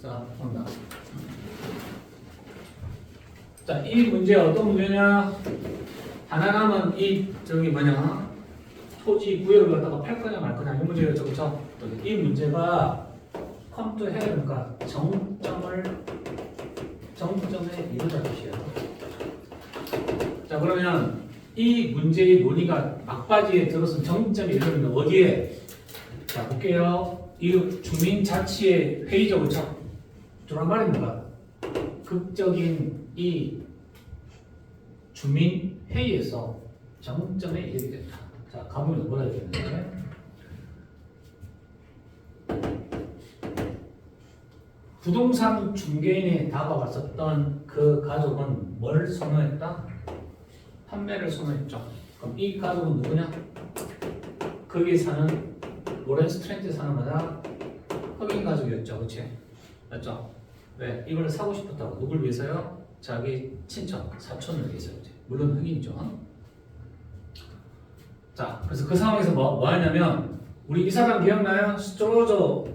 자, 정답. 자, 이 문제 어떤 문제냐? 하나라면 이 저기 뭐냐? 토지 구역을 갖다가 팔 거냐 말 거냐 이 문제였죠, 그렇죠? 이 문제가 컴퓨터 해야 되니까 정점에 이르다 뜻이야. 자, 그러면 이 문제의 논의가 막바지에 들어서 정점에 이르는 어디에? 자, 볼게요. 이 주민자치의 회의죠, 그렇죠? 저런 말입니다. 극적인 이 주민회의에서 정점에 이르게 됐다. 자, 가문을 뭐라 해야 되는데? 부동산 중개인에 다가왔었던 그 가족은 뭘 선호했다? 판매를 선호했죠. 그럼 이 가족은 누구냐? 거기 사는 로렌스 트렌트에 사는 거다. 흑인 가족이었죠, 그렇지? 맞죠? 왜? 이걸 사고 싶었다고. 누굴 위해서요? 자기 친척, 사촌을 위해서. 물론 흑인이죠. 자, 그래서 그 상황에서 뭐 하냐면 우리 이 사람 기억나요? 스트로저,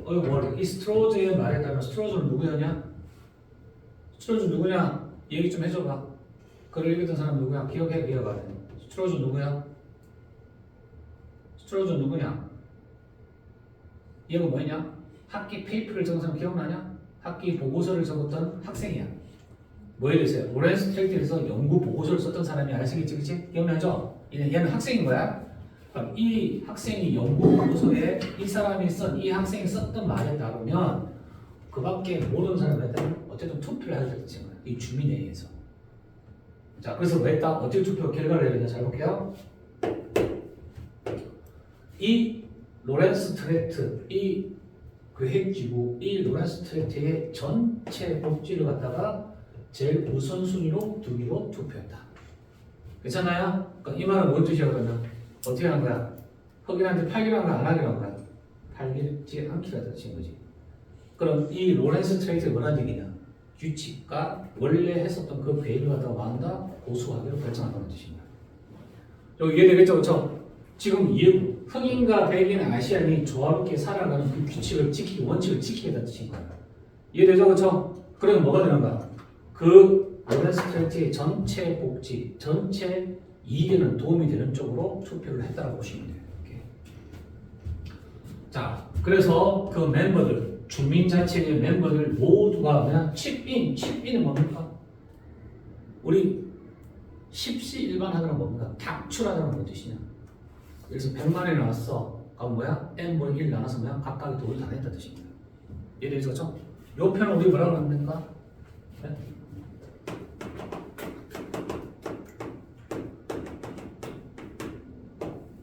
이 스트로저의 말에 따르면 스트로저는 누구였냐? 스트로저 누구냐? 얘기 좀 해줘봐. 글을 읽었던 사람 누구야? 기억해, 기억 안 해. 스트로저 누구야? 스트로저 누구냐? 얘가 뭐냐? 학기 페이퍼를 적은 사람 기억나냐? 학기 보고서를 적었던 학생이야. 뭐에 대해서요? 로렌스 트렌트에서 연구 보고서를 썼던 사람이 알겠지, 그치? 기억나죠? 얘는 학생인 거야. 그럼 이 학생이 연구 보고서에 이 사람이 이 학생이 썼던 말에 따르면 그 밖에 모든 사람한테는 어쨌든 투표를 해야 되는 거야. 이 주민회의에서. 자, 그래서 왜 딱 어떻게 투표 결과를 해야 되냐? 잘 볼게요. 이 로렌스 트렌트, 이 계획지구, 이 로렌스 트렌트의 전체 복지를 갖다가 제일 우선순위로 두기로 투표했다. 괜찮아요? 그러니까 이 말은 뭔 뜻이야 그러면? 어떻게 한 거야? 흑인한테 팔기로 한 거야? 안 하기로 한 거야? 팔지 않기로 뜻인 거지. 그럼 이 로렌스 트렌트가 뭐라는 얘기냐? 규칙과 원래 했었던 그 계획을 갖다가 만다 고수하기로 결정한다는 뜻입니다. 여기 이해되겠죠? 그렇죠? 지금 흑인과 백인 아시안이 조화롭게 살아가는 그 규칙을 지키기, 원칙을 지키겠다는 뜻인 거야. 이해되죠? 그렇죠? 그러면 뭐가 되는가? 그 로렌스 트렌트의 전체 복지, 전체 이익에는 도움이 되는 쪽으로 투표를 했다고 보시면 돼요. 이렇게. 자, 그래서 그 멤버들, 주민자치의 멤버들 모두가 그냥 칩인은 뭡니까? 우리 십시일반하는 뭡니까? 닥출하는 건 뜻이냐? 그래서 100만원이 나왔어. 그럼 뭐야? n분의 1 나눠서 뭐야? 각각의 돈을 다 냈다 뜻입니다. 이해되죠? 그렇죠? 요 편은 우리 뭐라고 합니까? 네?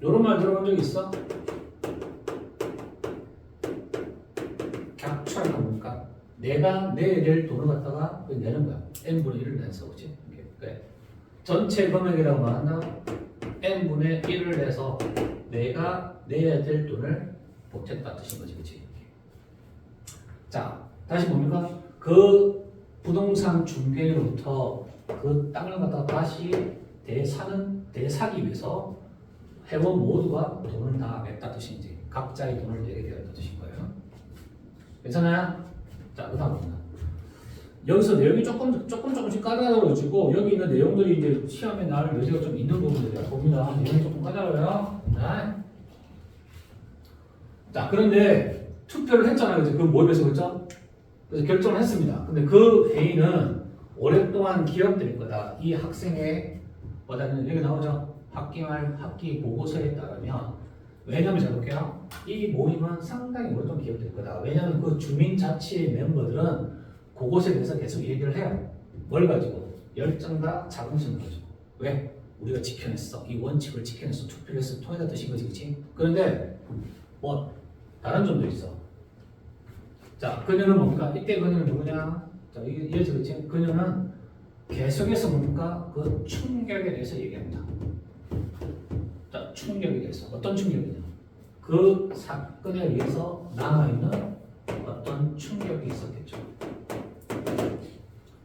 요런 말 들어본 적 있어? 격추하는 겁니까? 내가 내야 될 돈을 갖다가 내는 거야. n분의 1을 내서, 그렇지? 그래. 전체 금액이라고 말한다. n분의 1을 내서 내가 내야 될 돈을 보탰다 뜻인 거지, 그렇지? 자, 다시 뭡니까? 그 부동산 중개로부터 그 땅을 갖다가 다시 대사기 위해서 회원 모두가 돈을 다 냈다 뜻인지 각자의 돈을 내게 되었다 뜻인 거예요. 괜찮아요? 자, 그 다음입니다. 여기서 내용이 조금씩 까다로워지고 여기 있는 내용들이 이제 시험에 나올 여지가 좀 있는 부분들이야. 봅니다. 내용이 조금 까다로워요. 자, 그런데 투표를 했잖아요. 그 모임에서 그렇죠? 그래서 결정을 했습니다. 근데 그 회의는 오랫동안 기억될 거다. 이 학생의 여기 나오죠? 학기 보고서에 따르면 왜냐면 잘 볼게요. 이 모임은 상당히 오랫동안 기억될 거다. 왜냐면 그 주민자치의 멤버들은 그것에 대해서 계속 얘기를 해요. 뭘 가지고? 열정과 자긍심을 가지고. 왜? 우리가 지켜냈어. 이 원칙을 지켜냈어. 투표를 해서 통했다 뜻인 거지, 그치? 그런데 뭐 다른 점도 있어. 자, 그녀는 뭡니까? 이때 그녀는 누구냐? 자, 이해서 그치? 그녀는 계속해서 뭡니까? 그 충격에 대해서 얘기합니다. 자, 충격에 대해서. 어떤 충격이냐? 그 사건에 의해서 남아있는 어떤 충격이 있었겠죠.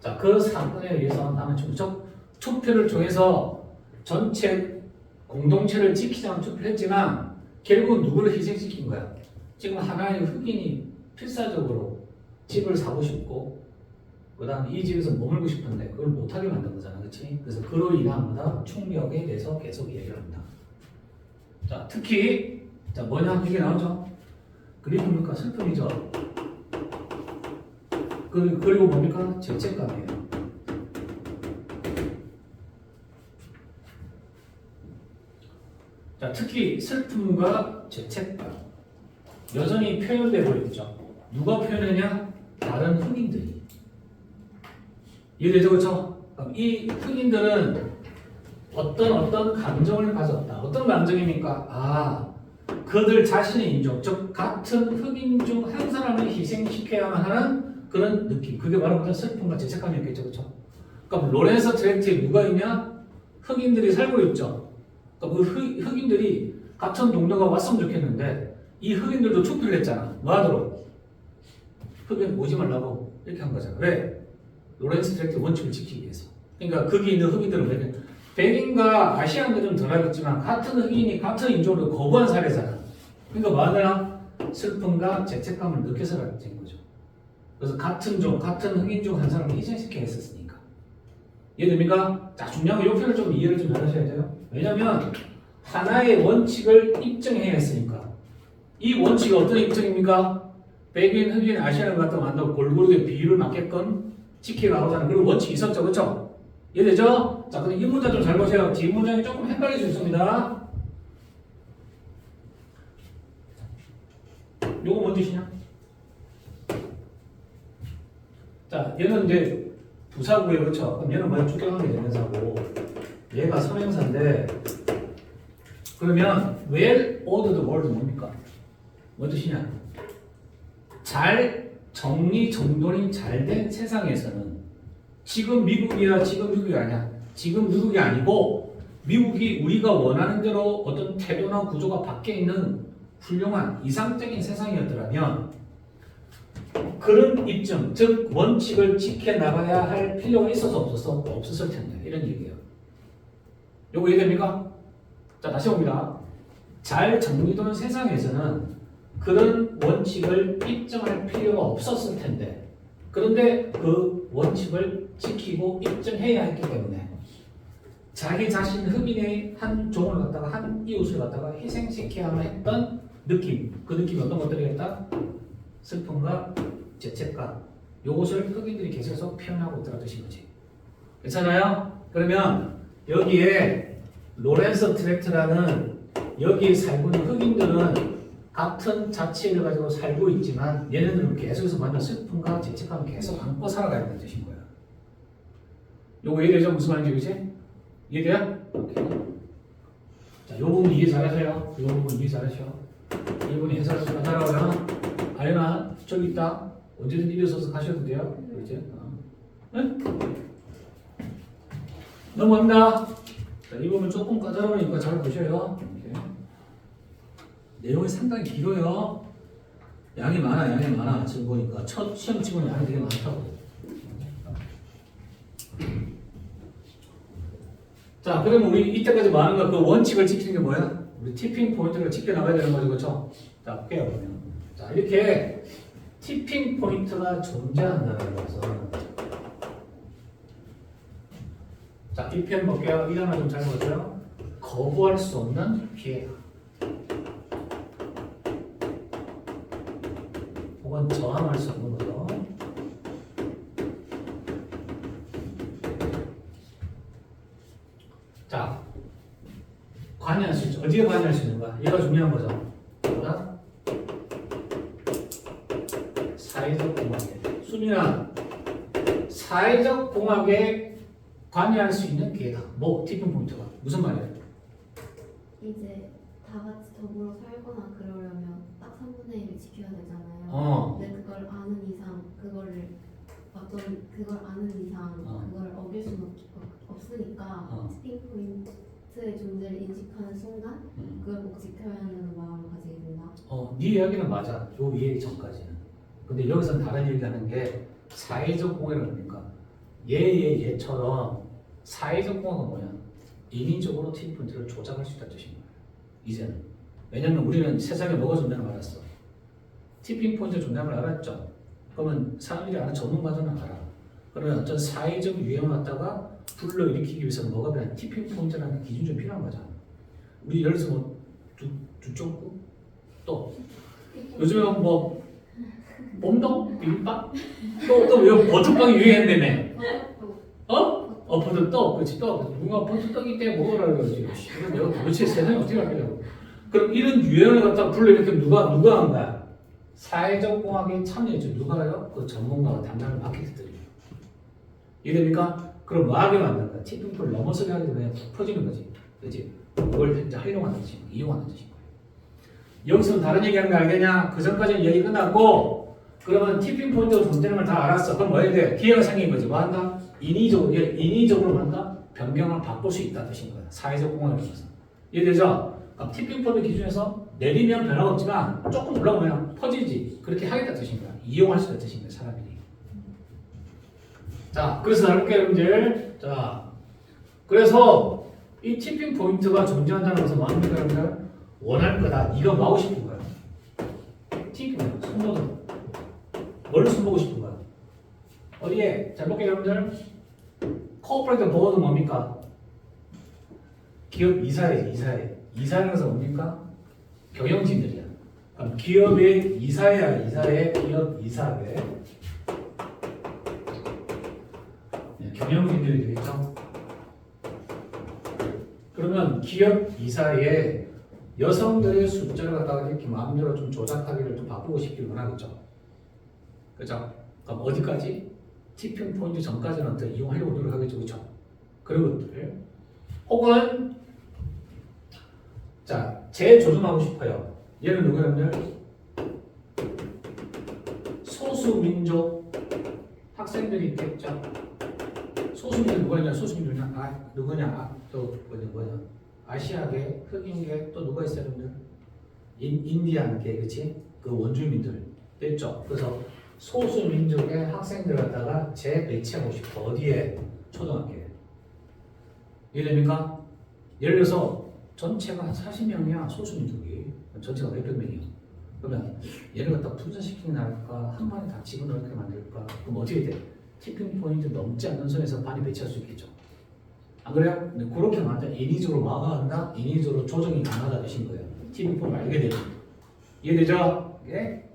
자, 그 사건에 의해서 남은 충격. 투표를 통해서 전체 공동체를 지키자는 투표를 했지만 결국 누구를 희생시킨 거야? 지금 하나의 흑인이 필사적으로 집을 사고 싶고 그 다음에 이 집에서 머물고 싶은데 그걸 못하게 만든 거잖아, 그렇지? 그래서 그로 인한 거다 충격에 대해서 계속 얘기를 합니다. 자, 특히 자 뭐냐 이게 나오죠? 그리고 뭡니까? 슬픔이죠. 그리고 뭡니까? 죄책감이에요. 자, 특히 슬픔과 죄책감 여전히 표현되고 있죠. 누가 표현하냐? 다른 흑인들이. 이해되죠? 그렇죠? 그럼 이 흑인들은 어떤 감정을 가졌다. 어떤 감정입니까? 아, 그들 자신의 인종, 즉 같은 흑인 중 한 사람을 희생시켜야만 하는 그런 느낌. 그게 바로 무슨 슬픔과 죄책감이었겠죠, 그렇죠? 그럼 로렌서 트랙트에 누가 있냐? 흑인들이 살고 있죠. 그러니까 그 흑인들이 같은 동료가 왔으면 좋겠는데 이 흑인들도 투표를 했잖아. 뭐하도록? 흑인 오지 말라고 이렇게 한 거잖아. 왜? 로렌스 트랙트 원칙을 지키기 위해서. 그러니까 거기 있는 흑인들은 왜? 백인과 아시안들은 덜 알겠지만 같은 흑인이 같은 인종으로 거부한 사례잖아. 그러니까 뭐하냐? 슬픔과 죄책감을 느껴서 된 거죠. 그래서 같은 종, 같은 흑인 중 한 사람을 희생시켜 했었으니까. 이해됩니까? 자, 중요한 건 이 표현을 좀 이해를 좀 잘하셔야 돼요. 왜냐면 하나의 원칙을 입증해야 했으니까. 이 원칙이 어떤 입증입니까? 백인, 흑인, 아시안을 갖다 만나고 골고루 비율을 맞게끔 지켜가고자 하는 그런 원칙이 있었죠. 그렇죠? 이해되죠? 자, 그럼 이 문장 좀 잘 보세요. 뒷 문장이 조금 헷갈릴 수 있습니다. 요거 뭔 뜻이냐? 자, 얘는 이제 부사고예요. 그렇죠? 그럼 얘는 뭐야? 주격하게 되는 사고. 얘가 선행사인데 그러면 well ordered world 뭡니까? 뭔 뜻이냐? 잘 정리정돈이 잘 된 세상에서는 지금 미국이야, 지금 미국이 아니야. 지금 미국이 아니고 미국이 우리가 원하는 대로 어떤 태도나 구조가 바뀌어 있는 훌륭한 이상적인 세상이었더라면 그런 입증, 즉 원칙을 지켜나가야 할 필요가 있어서 없었어? 없었을 텐데 이런 얘기예요. 요거 이해됩니까? 자, 다시 봅니다. 잘 정리된 세상에서는 그런 원칙을 입증할 필요가 없었을 텐데 그런데 그 원칙을 지키고 입증해야 했기 때문에 자기 자신 흑인의 한 종을 갖다가 한 이웃을 갖다가 희생시켜야만 했던 느낌, 그 느낌이 어떤 것들이겠다? 슬픔과 죄책감, 요것을 흑인들이 계속해서 표현하고 있다는 뜻인 거지. 괜찮아요? 그러면 여기에 로렌서 트랙트라는 여기에 살고 있는 흑인들은 같은 자치를 가지고 살고 있지만 얘네들은 계속해서 완전 슬픔과 죄책감을 계속 안고 살아가는 뜻인 거야. 요거 이해되죠? 무슨 말인지 그치? 이해돼요? 오케이. 자, 요 부분 이해 잘하세요. 요 부분 이해 잘하셔. 이 부분이 해설을 좀 따라오면 아연아 저기 있다. 언제든 일어서서 가셔도 돼요. 그렇지? 네? 넘어갑니다. 자, 이 부분 조금 까다로우니까 잘 보셔요. 이렇게. 내용이 상당히 길어요. 양이 많아. 지금 보니까 첫 시험 치고는 양이 되게 많다고. 자, 그러면 우리 이때까지 말한 거 그 원칙을 지키는 게 뭐야? 우리 티핑 포인트를 지켜나가야 되는 거죠, 그렇죠? 자, 볼게요, 그러면. 자, 이렇게 티핑 포인트가 존재한다는 것은 자, 이 편 볼게요. 이 하나 좀 잘 보세요. 거부할 수 없는 기회다. 혹은 저항할 수 없는 거죠. 자, 관여할 수 있죠. 어디에 관여할 수 있는가? 얘가 중요한 거죠. 뭐다? 사회적 공학에. 수민아, 사회적 공학에 관여할 수 있는 기회다. 뭐, 티핑 포인트가. 무슨 말이야? 이제 다 같이 더불어 살거나 그러려면 딱 3분의 1을 지켜야 되잖아요. 근데 그걸 아는 이상 그걸 어길 수는 없으니까 티핑 포인트의 존재를 인식하는 순간 그걸 꼭 지켜야 하는 마음을 가지게 된다. 네 이야기는 맞아. 요 위에 전까지는. 근데 여기서는 다른 얘기하는 게 사회적 공학은 뭡니까? 얘처럼 사회적 공학은 뭐냐? 인위적으로 티핑 포인트를 조작할 수 있다는 뜻인 거야. 이제는. 왜냐면 우리는 세상에 뭐가 존재하는 걸 알았어. 티핑 포인트 존재함을 알았죠. 그러면 사람들이 아는 전문가들은 알아. 그러면 어떤 사회적 유행을 갖다가 불러일으키기 위해서는 뭐가 필요한 티핑 포인트라는 기준이 좀 필요한 거잖아. 우리 예를 들어서 뭐 두쪽구 또 요즘에 뭐 봄동 비빔밥 또왜 버터빵이 유행한다며? 버터떡 그렇지 떡 누가 버터떡이 때 먹으라 그러지. 이건 내가 도대체 세상에 어떻게 할게요? 그럼 이런 유행을 갖다 불러일으키면 누가 한 거야? 사회적 공학에 참여했죠. 누가요? 그 전문가가 담당을 맡겠더니. 이해됩니까? 그럼 뭐하게 만든 거야? 티핑포를 넘어서게 하게 되면 푹 퍼지는 거지. 그렇지? 그걸 이제 활용하는 뜻이고 이용하는 뜻인 거예요. 여기서는 다른 얘기하는 거 알겠냐? 그 전까지는 얘기 끝났고 그러면 티핑 포인트가 존재하는 걸 다 알았어. 그럼 뭐 해야 돼? 기회가 생긴 거지. 뭐 한다? 인위적으로 한다? 변경을 바꿀 수 있다는 뜻인 거야. 사회적 공학을 통해서. 이해되죠? 그럼 티핑 포인트 기준에서 내리면 변화가 없지만 조금 올라오면 퍼지지. 그렇게 하겠다는 뜻인 거야. 이용할 수 있다는 뜻인 거야. 사람들이. 자, 그래서 다룰게요, 여러분들. 자, 그래서 이 티핑 포인트가 존재한다는 것은 뭐 합니까, 여러분들? 원할 거다. 이거 뭐 하고 싶은 거야? 티핑, 손보는. 뭘 손보고 싶은 거야? 어디에? 자, 볼게요, 여러분들. 코퍼레이트 보어도 뭡니까? 기업 이사회지, 이사회. 이사회는 것은 뭡니까? 경영진들이야. 그럼 기업의 이사회야, 이사회, 기업 이사회. 경영진들이 되겠죠? 그러면 기업 이사에 여성들의 숫자를 갖다가 이렇게 마음대로 좀 조작하기를 좀 바꾸고 싶길 원하겠죠? 그죠? 그럼 어디까지? 티핑 포인트 전까지는 더 이용하려고 노력하겠죠, 그죠? 그런 것들. 혹은 자, 재조정하고 싶어요. 얘는 누구냐면 소수민족 학생들이 있겠죠? 소수민족 누구냐? 소수민족이냐? 누구냐? 또 뭐냐? 아시아계, 흑인계 또 누가 있어요, 여러분들? 인디안계, 그렇지? 그 원주민들 됐죠? 그래서 소수민족의 학생들 갖다가 재배치하고 싶어. 어디에? 초등학교에. 이해됩니까? 예를 들어서 전체가 한 40명이야, 소수민족이. 전체가 몇백 명이야. 그러면 얘를 갖다 분산시키는 날까? 한 번에 다 집어넣게 만들까? 그럼 어떻게 돼? 티핑 포인트 넘지 않는 선에서 반이 배치할 수 있겠죠. 안 그래요? 근데 그렇게 만든 인위적으로 막아간다? 인위적으로 조정이 가능하다 되신 거예요. 티핑 포인트 알게 되죠. 이해되죠? 예?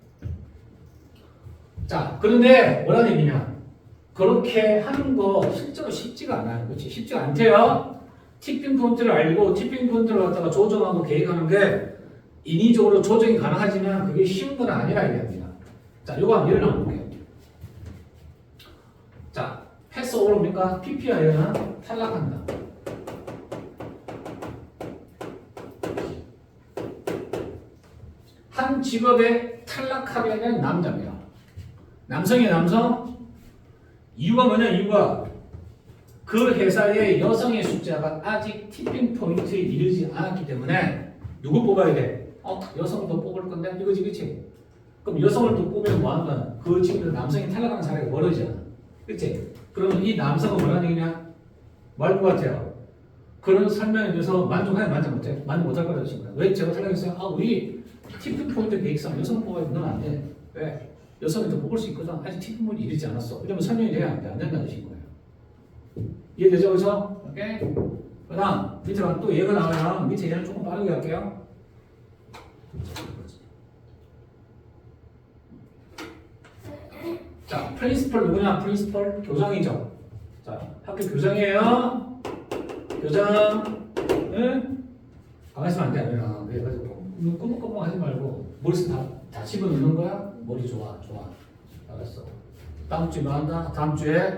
자, 그런데 뭐라는 얘기냐? 그렇게 하는 거 실제로 쉽지가 않아요. 그렇지? 쉽지가 않대요. 티핑 포인트를 알고 티핑 포인트를 갖다가 조정하고 계획하는 게 인위적으로 조정이 가능하지만 그게 쉬운 건 아니라 얘기합니다. 자, 요거 한번 예를 나눠 볼게요. 자, 패스 오버입니까? PPI는 탈락한다. 한 직업에 탈락하게 된 남자입니다. 남성이에요, 남성. 이유가 뭐냐, 이유가 그 회사의 여성의 숫자가 아직 티핑 포인트에 이르지 않았기 때문에 누구 뽑아야 돼? 여성도 뽑을 건데 이거지, 그치? 그럼 여성을 또 뽑으면 뭐 하는 거야? 그 지금 남성이 탈락하는 사례가 멀어지잖아, 그치? 그러면 이 남성은 뭐라는 얘기냐? 뭐 할 것 같아요? 그런 설명에 대해서 만족해? 만족 못해? 만족 못할 거라고 하신 거야. 왜 제가 탈락했어요? 우리 티핑 포인트 계획상 여성 뽑아야 돼. 넌 안 돼. 왜? 여성이 더 뽑을 수 있거든. 아직 티핑 포인트 이르지 않았어. 이러면 설명이 돼야 안 돼. 안 된다는 뜻인 거예요. 이해되죠? 그래서 오케이? 그 다음 밑에 또 얘가 나와요. 밑에 얘는 조금 빠르게 할게요. 자, 프린시펄 누구냐? 프린시펄 교장이죠. 자, 학교 교장이에요. 교장. 응? 가만히 있으면 안 돼. 아니라 그래가지고 눈 껌껌 하지 말고 머리에서 다 집어넣는 거야? 머리 좋아. 알았어. 다음 주에 뭐 한다? 다음 주에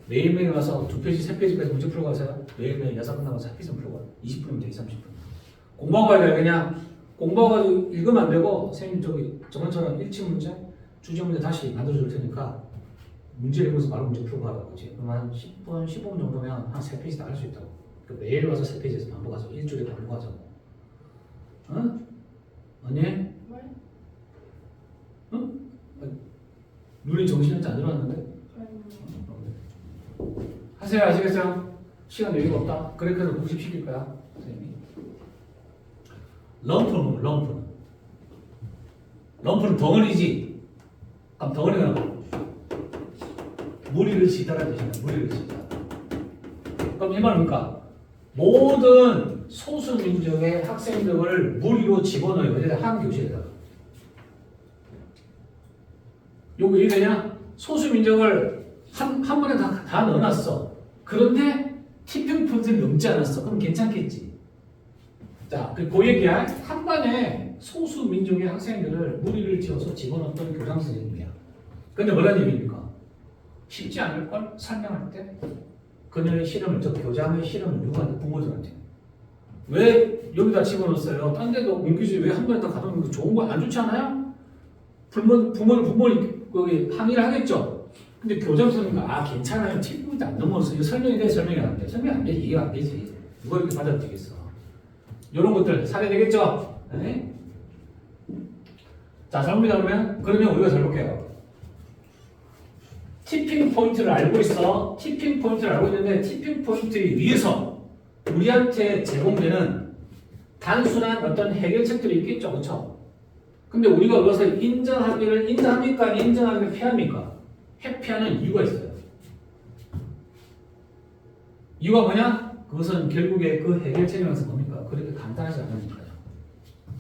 매일매일 와서 2페이지, 3페이지까지 문제 풀고 가세요. 매일매일 6분 나가서 4페이지 풀고 가요. 20분이면 되게 30분. 공부하고 가야 돼. 그냥 공부하고 읽으면 안 되고 선생님 저번처럼 일치 문제, 주제 문제 다시 만들어줄 테니까 문제 읽으면서 바로 문제 풀고 가라고. 그럼 한 10분, 15분 정도면 한 3페이지 다 할 수 있다고. 그러니까 매일 와서 3페이지에서 반복하자. 일주일에 반복하자고. 응? 언니? 응? 눈이 정신이 안 들어왔는데? 하세요. 아시겠어요? 시간 여유가 없다. 그래서 복습시킬 거야, 선생님이. 럼프는 럼프는 덩어리지. 그럼 덩어리가 무리를 지다라는 뜻입니다. 무리를 지다. 그럼 이 말은 뭡니까? 모든 소수 민족의 학생들을 무리로 집어넣어요. 어디다? 한 교실에다가. 요거 이해되냐? 소수 민족을 한 번에 다 넣어놨어. 그런데 티핑 포인트를 넘지 않았어. 그럼 괜찮겠지. 자, 그 얘기야. 한 번에 소수 민족의 학생들을 무리를 지어서 집어넣었던 교장 선생님이야. 근데 뭐라는 얘기입니까? 쉽지 않을걸? 설명할 때. 그녀의 실험을, 저 교장의 실험을 누구한테? 부모들한테. 왜 여기다 집어넣었어요? 딴 데도 옮기지 왜 한 번에 다 가져오는 거 좋은 거 안 좋지 않아요? 부모님 거기 항의를 하겠죠? 근데 교장 선생님가 괜찮아요. 7분도 안 넘어서 이거 설명이 돼? 설명이 안 돼? 설명이 안 되지. 이해가 안 되지. 누가 이렇게 받아들이겠어? 이런 것들 사례되겠죠? 네? 자, 잘봅니다 그러면 우리가 잘 볼게요. 티핑 포인트를 알고 있어. 티핑 포인트를 알고 있는데 티핑 포인트 위에서 우리한테 제공되는 단순한 어떤 해결책들이 있겠죠, 그렇죠? 근데 우리가 그것을 인정합니까? 인정하기를 패합니까? 회피하는 이유가 있어요. 이유가 뭐냐? 그것은 결국에 그 해결책이라서 뭡니까? 그렇게 간단하지 않으니까요.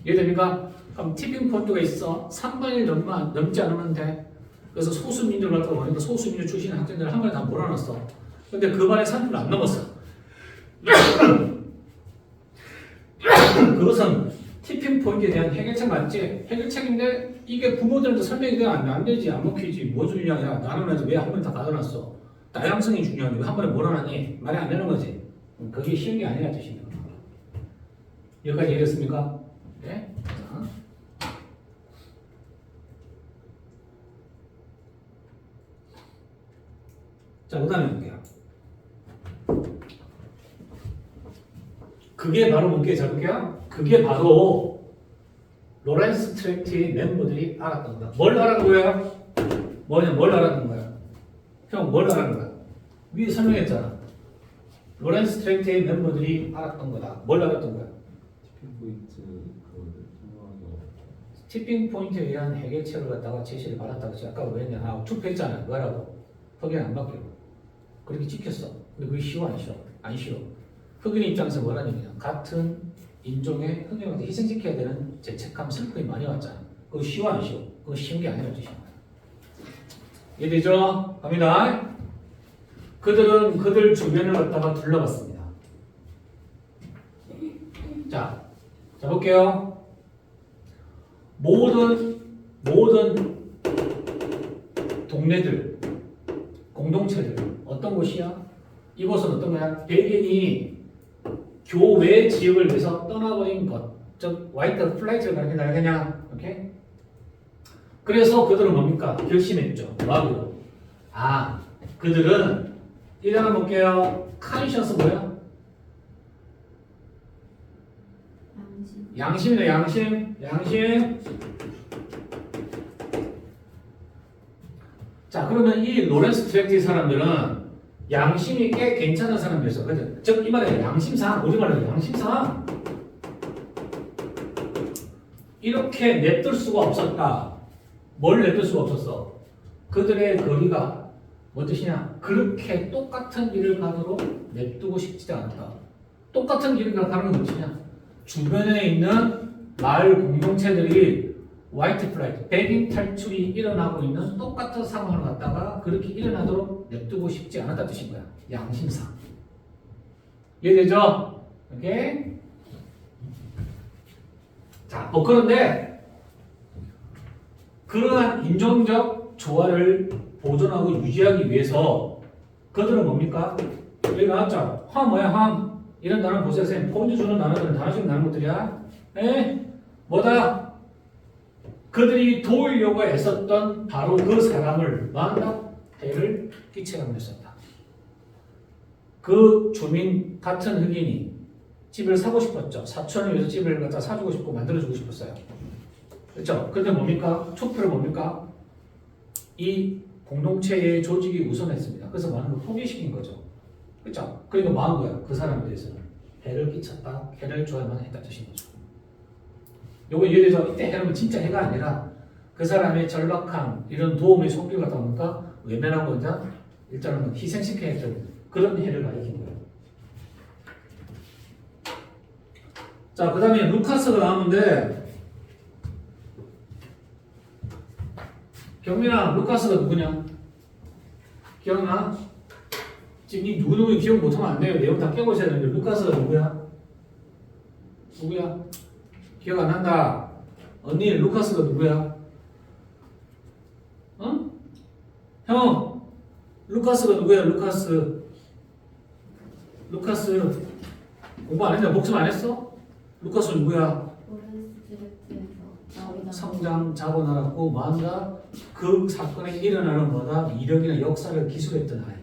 이해됩니까? 그럼 티핑 포인트가 있어. 3분의 1 넘지 않으면 돼. 그래서 소수민족을 갖다가 보니까 소수민족 출신 학생들 한 번에 다 몰아놨어. 근데 그 반에 3분을 안 넘었어. 그것은 티핑 포인트에 대한 해결책 맞지? 해결책인데 이게 부모들한테 설명이 되면 안 되지. 안 먹히지. 뭐 중요하냐. 나는 왜 한 번에 다 가져놨어. 다양성이 중요한데 왜 한 번에 몰아놨니? 말이 안 되는 거지. 그게 쉬운 게 아니라 뜻이에요. 여기까지 이해됐습니까? 네? 자, 그 다음에 볼게요. 그게 바로 뭔지 잘 볼게요. 그게 바로 로렌스 트랙트의 멤버들이 알았던 거다. 뭘 알았던 거야? 뭘 알았던 거야? 형, 뭘 알았던 거야? 위에 설명했잖아. 로렌스 트랙트의 멤버들이 알았던 거다. 뭘 알았던 거야? 티핑 포인트에 의한 해결책을 갖다가 제시를 받았다고 제가 아까 왜 했냐? 투표했잖아. 뭐라고? 흑인 안 바뀌고. 그렇게 찍혔어. 근데 그게 쉬워 안 쉬워? 안 쉬워. 흑인 입장에서 뭐라는 얘기냐? 같은 인종의 흑인한테 희생시켜야 되는 죄책감, 슬픔이 많이 왔잖아. 그거 쉬워 안 쉬워? 그거 쉬운 게 아니라 뜻이야. 이해되죠? 갑니다. 그들은 그들 주변을 갖다가 둘러봤습니다. 자 볼게요. 모든 동네들, 공동체들 어떤 곳이야? 이곳은 어떤 거야? 백인이 교외 지역을 위해서 떠나버린 것, 즉 화이트 플라이트를 가르친다 그냥 오케이? 그래서 그들은 뭡니까? 결심했죠. 뭐하고? 그들은 일어나 볼게요. 카이셔스 뭐야? 양심이다. 양심. 자, 그러면 이 로렌스 트랙트의 사람들은 양심이 꽤 괜찮은 사람들이었어. 그죠? 즉, 이 말에 양심상, 우리 말로 양심상 이렇게 냅둘 수가 없었다. 뭘 냅둘 수가 없었어? 그들의 거리가 뭔 뜻이냐? 그렇게 똑같은 길을 가도록 냅두고 싶지 않다. 똑같은 길을 가는 건 무엇이냐? 주변에 있는 마을 공동체들이 화이트 플라이트, 백인 탈출이 일어나고 있는 똑같은 상황을 갖다가 그렇게 일어나도록 냅두고 싶지 않았다 뜻인 거야. 양심상. 이해되죠? 오케이? 자, 그런데 그러한 인종적 조화를 보존하고 유지하기 위해서 그들은 뭡니까? 여기 나왔죠? 함 뭐야? 함. 이런 단어 보세요. 선생님. 포인트 주는 단어들은 단어씩 나는 것들이야. 뭐다? 그들이 도우려고 애썼던 바로 그 사람을 만나 해를 끼쳐가며 했었다. 그 주민 같은 흑인이 집을 사고 싶었죠. 사촌을 위해서 집을 갖다 사주고 싶고 만들어주고 싶었어요. 그렇죠? 근데 뭡니까? 투표를 뭡니까? 이 공동체의 조직이 우선했습니다. 그래서 많은 걸 포기시킨 거죠. 그렇죠? 그러니까 뭐 한 거야? 그 사람에 대해서는 해를 끼쳤다, 해를 줘야만 했다 뜻인 거죠. 요거 이해되죠? 이때 해는 진짜 해가 아니라 그 사람의 절박함, 이런 도움의 손길 같다 보니까 외면한 거냐? 일단은 희생시켜야 했던 그런 해를 가리킨 거예요. 자, 그 다음에 루카스가 나오는데, 경민아, 루카스가 누구냐? 기억나? 지금 이 누구누구 기억 못하면 안 돼요. 내용 다 깨고셔야 되는데, 루카스가 누구야? 누구야? 기억 안 난다. 언니, 루카스가 누구야? 어? 형, 루카스가 누구야? 루카스 공부 안 했냐? 복습 안 했어? 루카스 누구야? 로렌스트레트에서 나오다. 성장 자본하라고 뭐한다? 그 사건에 일어나는 뭐다? 이력이나 역사를 기술했던 아이.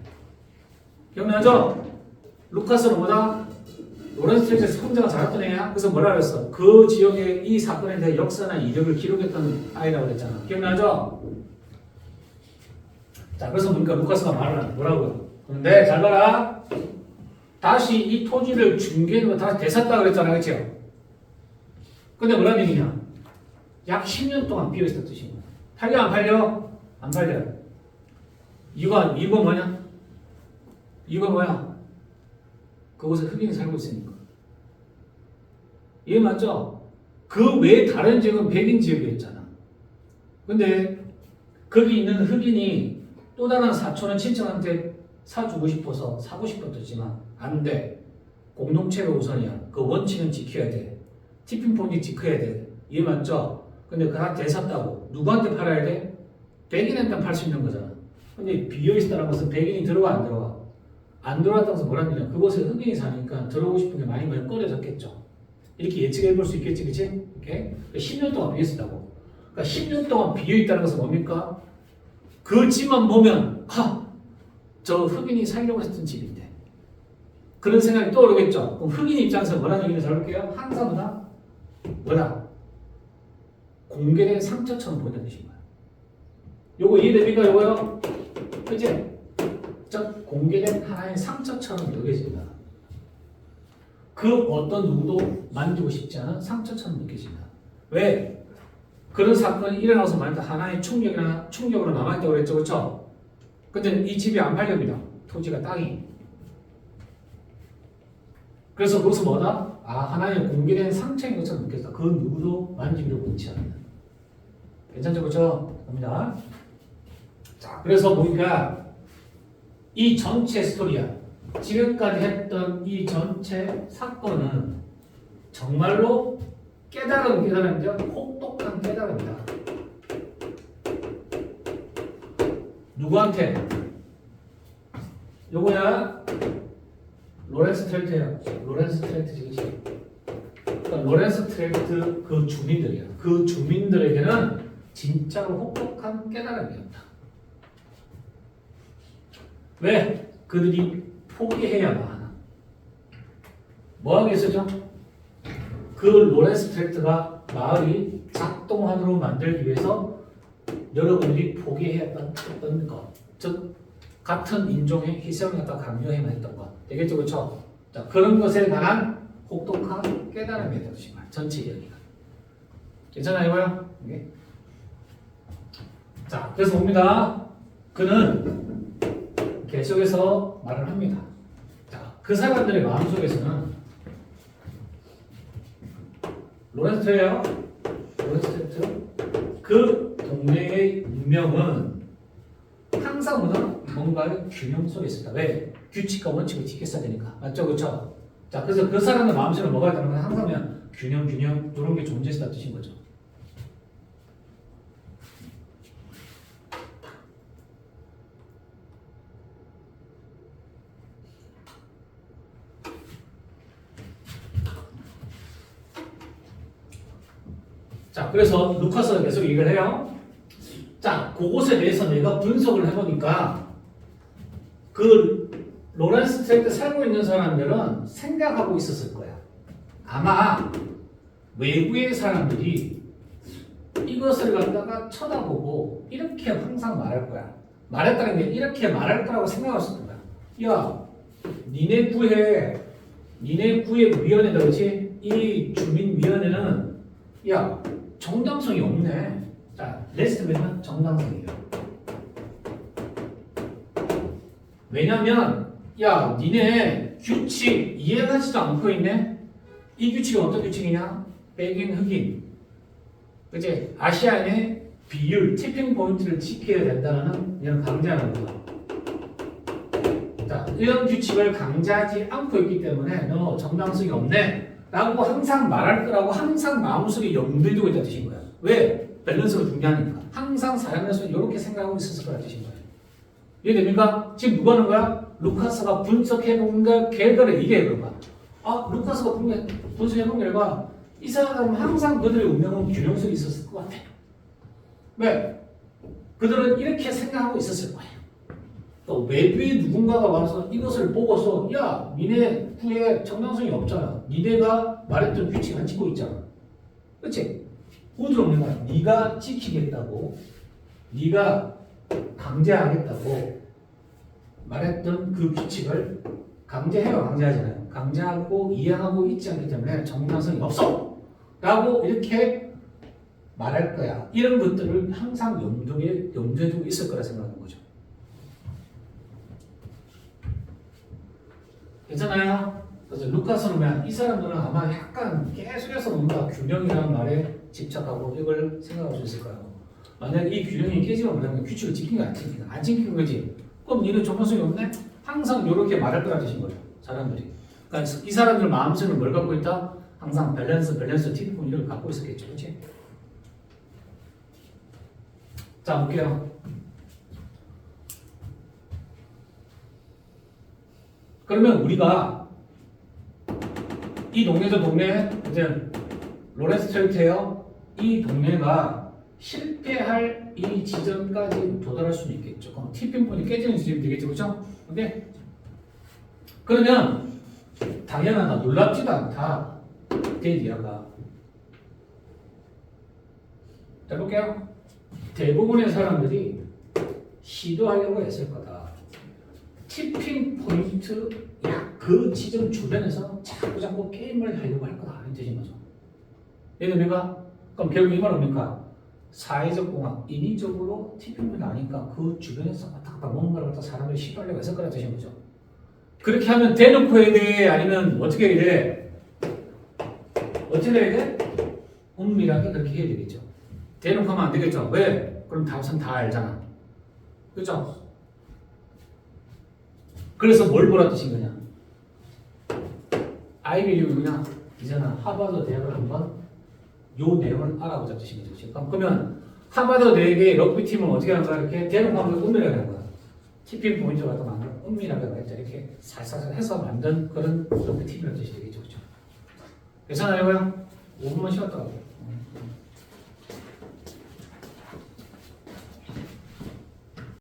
기억나죠? 루카스는 뭐다? 로렌스트레트에서 성장을 잘했던 애야. 그래서 뭐라 그랬어? 그 지역의 이 사건에 대한 역사나 이력을 기록했던 아이라고 그랬잖아. 기억나죠? 자, 그래서 보니까 루카스가 말을 안 뭐라고요? 그런데 잘 봐라. 다시 이 토지를 중개로 다시 되샀다 그랬잖아. 그렇죠? 근데 뭐란 얘기냐? 약 10년 동안 비어있었던 뜻인 거야. 팔려 안 팔려? 안 팔려. 이거 뭐냐? 이거 뭐야? 그곳에 흑인이 살고 있으니까. 이해 맞죠? 그 외에 다른 지역은 백인 지역이었잖아. 근데 거기 있는 흑인이 또 다른 사촌은 친척한테 사주고 싶어서 사고 싶었지만 안 돼. 공동체가 우선이야. 그 원칙은 지켜야 돼. 티핑 포인트 지켜야 돼. 이해 맞죠? 근데 그다 되샀다고 누구한테 팔아야 돼? 백인한테 팔 수 있는 거잖아. 근데 비어있다는 것은 백인이 들어와 안 들어와? 안 들어왔다고 해서 뭐라는 거냐? 그곳에 흑인이 사니까 들어오고 싶은 게 많이 꺼려졌겠죠. 이렇게 예측해 볼 수 있겠지, 그치? 이렇게 10년 동안 비어있었다고. 그러니까 10년 동안 비어있다는 것은 뭡니까? 그 집만 보면 저 흑인이 살려고 했던 집인데 그런 생각이 떠오르겠죠. 그럼 흑인 입장에서 뭐라는 얘기를 잘 볼게요. 항상 뭐다? 공개된 상처처럼 보이는 뜻인 거야. 요거 이해됩니까? 요거요? 그치? 즉 공개된 하나의 상처처럼 여겨진다. 그 어떤 누구도 만지고 싶지 않은 상처처럼 느껴진다. 왜? 그런 사건이 일어나서 만약 하나의 충격으로 남아있다고 그랬죠. 그렇죠? 근데 이 집이 안 팔립니다. 토지가 땅이. 그래서 거기서 뭐다? 하나의 공개된 상처인 것처럼 느껴진다. 그 누구도 만지기를 원치 않는. 괜찮죠? 그렇죠? 갑니다. 자, 그래서 보니까 이 전체 스토리야. 지금까지 했던 이 전체 사건은 정말로 깨달음인데 혹독한 깨달음이다. 누구한테? 요거야 로렌스 트레이트예요. 로렌스 트레이트 지그시. 그러니까 로렌스 트레이트 그 주민들이야. 그 주민들에게는 진짜로 혹독한 깨달음이었다. 왜? 그들이 포기해야만 하나. 뭐 하겠어죠? 그 로렌스 트랙트가 마을이 작동하도록 만들기 위해서 여러분들이 포기했던 것, 즉 같은 인종의 희생을 갖다 강요해야 했던 것, 되겠죠, 그렇죠? 자, 그런 것에 관한 혹독한 깨달음이 되는 것입니다. 전체 이야기가. 괜찮아요, 이거요? 네. 자, 그래서 봅니다. 그는 계속해서 말을 합니다. 자, 그 사람들의 마음속에서는 로렌스트예요. 로렌스트. 그 동네의 운명은 항상 뭔가의 균형 속에 있었다. 왜? 규칙과 원칙을 지켰어야 되니까. 맞죠? 그렇죠? 자, 그래서 그 사람의 마음속에 뭐가 있다는 건 항상 그냥 균형 이런 게 존재했다 뜻인 거죠. 자, 그래서 루카스가 계속 얘기를 해요. 자, 그곳에 대해서 내가 분석을 해보니까 그 로렌스 트랙트 살고 있는 사람들은 생각하고 있었을 거야. 아마 외부의 사람들이 이것을 갖다가 쳐다보고 이렇게 항상 말할 거야. 말했다는 게 이렇게 말할 거라고 생각했을 거야. 야, 니네 구의 위원회다, 그렇지? 이 주민위원회는 야, 정당성이 없네. 자, 레스트맨은 정당성이에요. 왜냐면 야 니네 규칙 이해하지도 않고 있네. 이 규칙은 어떤 규칙이냐? 백인 흑인 그치? 아시안의 비율 티핑 포인트를 지켜야 된다는 이런 강제하는 거야. 자, 이런 규칙을 강제하지 않고 있기 때문에 너 정당성이 없네 라고 항상 말할 거라고 항상 마음속에 염두에 두고 있다는 뜻인 거야. 왜? 밸런스가 중요하니까. 항상 사람에서 이렇게 생각하고 있었을 거라는 뜻인 거야. 이해됩니까? 지금 누가 하는 거야? 루카스가 분석해놓은 결과를 얘기해 그런 거야. 아, 루카스가 분석해놓은 결과 이 사람은 항상 그들의 운명은 균형성이 있었을 것 같아. 왜? 그들은 이렇게 생각하고 있었을 거예요. 또 외부의 누군가가 와서 이것을 보고서 야, 니네 후에 정당성이 없잖아. 니네가 말했던 규칙 안 지키고 있잖아. 그치? 어디로 없는 거야? 네가 지키겠다고 네가 강제하겠다고 말했던 그 규칙을 강제해요. 강제하잖아요. 강제하고 이해하고 있지 않기 때문에 정당성이 없어 라고 이렇게 말할 거야. 이런 것들을 항상 염두에 두고 있을 거라 생각하는 거죠. 괜찮아요? 그래서 루카스는 뭐야? 이 사람들은 아마 약간 계속해서 뭔가 균형이라는 말에 집착하고 이걸 생각할 수 있을 거예요. 만약 이 균형이 깨지면 뭐냐면 규칙을 지킨 거 안 지킨 거? 안 지킨 거지. 그럼 얘는 정당성이 없네? 항상 이렇게 말할 거라는 뜻인 거예요. 사람들이. 그러니까 이 사람들 마음속에 뭘 갖고 있다? 항상 밸런스, 티핑 이걸 갖고 있었겠죠. 그렇지? 자, 볼게요. 그러면 우리가 이 동네죠, 동네. 이제 로렌스트레이트예요. 이 동네가 실패할 이 지점까지 도달할 수는 있겠죠. 그럼 티핑 포인트 깨지는 지점이 되겠죠, 그렇죠? 오케이? 그러면 당연하다, 놀랍지도 않다. 데이지아가. 자, 볼게요. 대부분의 사람들이 시도하려고 했을 거다. 티핑 포인트 약 그 지점 주변에서 자꾸 게임을 하려고 할 거다 하는 뜻인 거죠. 예를 들면 그럼 결국 이 말은 뭡니까? 사회적 공학, 인위적으로 티핑 포인트 아니까 그 주변에서 왔다 갔다 뭔가를 갖다 사람들이 시도하려고 했을 거라는 뜻인 거죠. 그렇게 하면 대놓고 해야 돼? 아니면 어떻게 해야 돼? 어떻게 해야 돼? 은밀하게 그렇게 해야 되겠죠. 대놓고 하면 안 되겠죠. 왜? 그럼 답은 다 알잖아. 그렇죠? 그래서 뭘 보라 뜻인 거냐? 아이비리그 그냥 이제는 하버드 대학을 한번 요 내용을 알아보자 뜻인 거죠. 그러면 하버드 대학의 럭비 팀은 어떻게 하는 거야? 이렇게 대놓고 하면 은밀하게 하는 거야. 티핑 포인트 같은 거 은밀하게 말했자 이렇게 살살 해서 만든 그런 럭비 팀이라는 뜻이 되겠죠. 그렇죠? 괜찮아요? 5분만 쉬었다 가고.